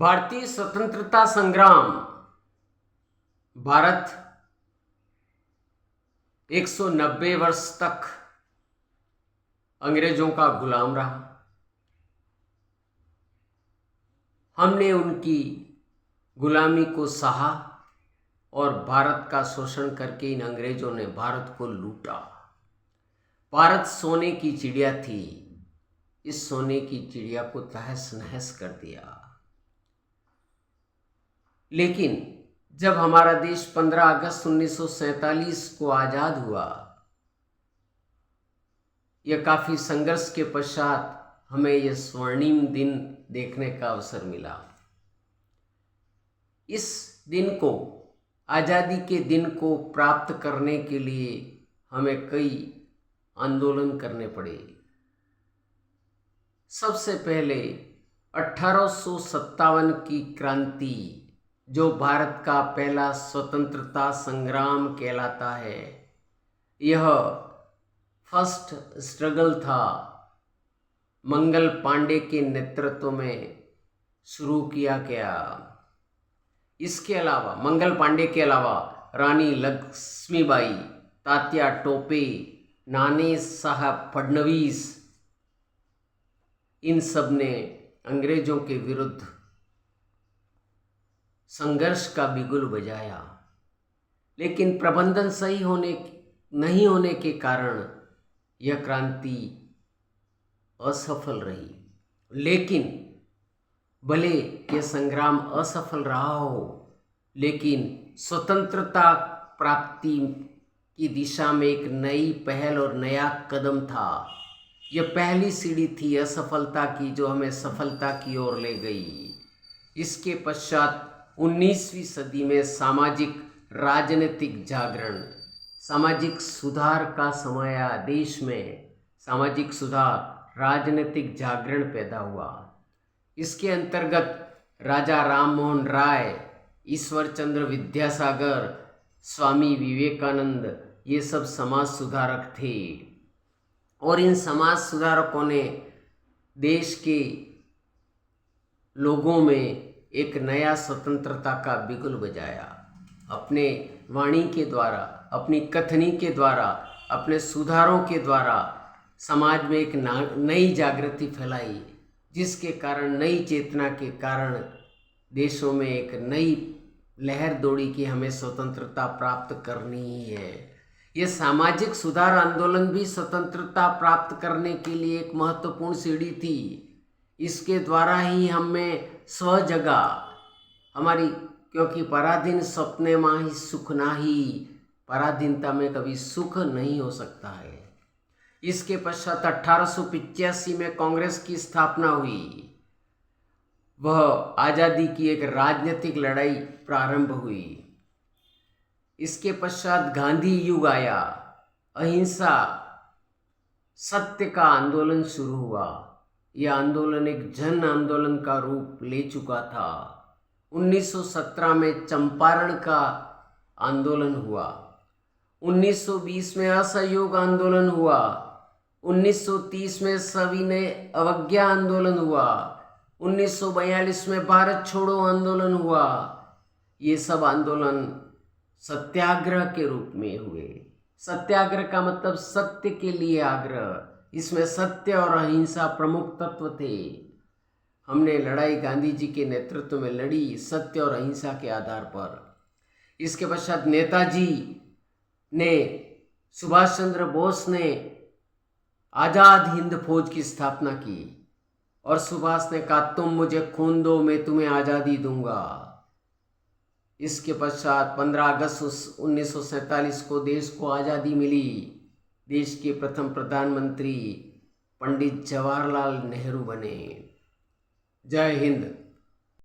भारतीय स्वतंत्रता संग्राम। भारत 190 वर्ष तक अंग्रेजों का गुलाम रहा। हमने उनकी गुलामी को सहा और भारत का शोषण करके इन अंग्रेजों ने भारत को लूटा। भारत सोने की चिड़िया थी, इस सोने की चिड़िया को तहस नहस कर दिया। लेकिन जब हमारा देश 15 अगस्त 1947 को आज़ाद हुआ, यह काफ़ी संघर्ष के पश्चात हमें यह स्वर्णिम दिन देखने का अवसर मिला। इस दिन को, आज़ादी के दिन को प्राप्त करने के लिए हमें कई आंदोलन करने पड़े। सबसे पहले 1857 की क्रांति, जो भारत का पहला स्वतंत्रता संग्राम कहलाता है, यह फर्स्ट स्ट्रगल था। मंगल पांडे के नेतृत्व में शुरू किया गया। इसके अलावा, मंगल पांडे के अलावा रानी लक्ष्मीबाई, तात्या टोपे, नाने साहब फडणवीस, इन सब ने अंग्रेजों के विरुद्ध संघर्ष का बिगुल बजाया। लेकिन प्रबंधन सही नहीं होने के कारण यह क्रांति असफल रही। लेकिन भले यह संग्राम असफल रहा हो, लेकिन स्वतंत्रता प्राप्ति की दिशा में एक नई पहल और नया कदम था। यह पहली सीढ़ी थी असफलता की, जो हमें सफलता की ओर ले गई। इसके पश्चात 19वीं सदी में सामाजिक राजनीतिक जागरण, सामाजिक सुधार का समय आया। देश में सामाजिक सुधार, राजनीतिक जागरण पैदा हुआ। इसके अंतर्गत राजा राम मोहन राय, ईश्वर चंद्र विद्यासागर, स्वामी विवेकानंद, ये सब समाज सुधारक थे। और इन समाज सुधारकों ने देश के लोगों में एक नया स्वतंत्रता का बिगुल बजाया। अपने वाणी के द्वारा, अपनी कथनी के द्वारा, अपने सुधारों के द्वारा समाज में एक नई जागृति फैलाई, जिसके कारण, नई चेतना के कारण देशों में एक नई लहर दौड़ी कि हमें स्वतंत्रता प्राप्त करनी ही है। ये सामाजिक सुधार आंदोलन भी स्वतंत्रता प्राप्त करने के लिए एक महत्वपूर्ण सीढ़ी थी। इसके द्वारा ही हमें स्व जगा हमारी, क्योंकि पराधीन सपने माही सुख नाही, पराधीनता में कभी सुख नहीं हो सकता है। इसके पश्चात 1885 में कांग्रेस की स्थापना हुई। वह आज़ादी की एक राजनीतिक लड़ाई प्रारंभ हुई। इसके पश्चात गांधी युग आया। अहिंसा, सत्य का आंदोलन शुरू हुआ। यह आंदोलन एक जन आंदोलन का रूप ले चुका था। 1917 में चंपारण का आंदोलन हुआ। 1920 में असहयोग आंदोलन हुआ। 1930 में सविनय अवज्ञा आंदोलन हुआ। 1942 में भारत छोड़ो आंदोलन हुआ। ये सब आंदोलन सत्याग्रह के रूप में हुए। सत्याग्रह का मतलब सत्य के लिए आग्रह। इसमें सत्य और अहिंसा प्रमुख तत्व थे। हमने लड़ाई गांधी जी के नेतृत्व में लड़ी, सत्य और अहिंसा के आधार पर। इसके पश्चात नेताजी ने, सुभाष चंद्र बोस ने आज़ाद हिंद फौज की स्थापना की और सुभाष ने कहा, तुम मुझे खून दो, मैं तुम्हें आज़ादी दूंगा। इसके पश्चात 15 अगस्त 1947 को देश को आज़ादी मिली। देश के प्रथम प्रधानमंत्री पंडित जवाहरलाल नेहरू बने। जय हिंद।